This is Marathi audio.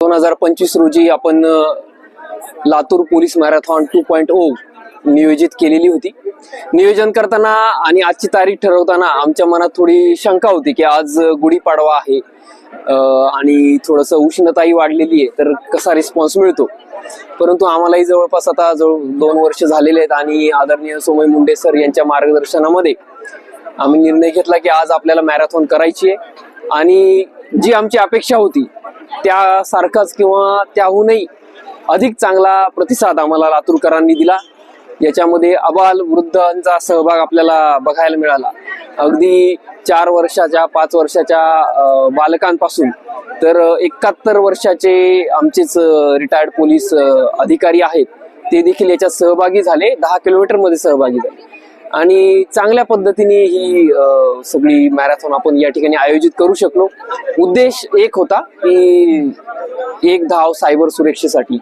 2025 रोजी आपण लातूर पोलीस मॅरेथॉन 2.0 नियोजित केलेली होती। नियोजन करताना आणि आजची तारीख ठरवताना आमच्या मनात थोडी शंका होती की आज गुढीपाडवा आहे आणि थोडंसं उष्णताही वाढलेली आहे, तर कसा रिस्पॉन्स मिळतो। परंतु आम्हालाही जवळपास आता 2 वर्ष झालेले आहेत आणि आदरणीय सोमय मुंडे सर यांच्या मार्गदर्शनामध्ये आम्ही निर्णय घेतला की आज आपल्याला मॅरेथॉन करायची आहे आणि जी आमची अपेक्षा होती त्यासारखाच किंवा त्याहूनही अधिक चांगला प्रतिसाद आम्हाला लातूरकरांनी दिला। याच्यामध्ये अबाल वृद्धांचा सहभाग आपल्याला बघायला मिळाला। अगदी 4 वर्षाच्या 5 वर्षाच्या बालकांपासून तर 71 वर्षाचे आमचेच रिटायर्ड पोलीस अधिकारी आहेत ते देखील याच्यात सहभागी झाले। 10 किलोमीटर मध्ये सहभागी झाले आणि चांगल्या पद्धतीने ही सगळी मॅरेथॉन आपण या ठिकाणी आयोजित करू शकलो। उद्देश एक होता की एक धाव सायबर सुरक्षेसाठी।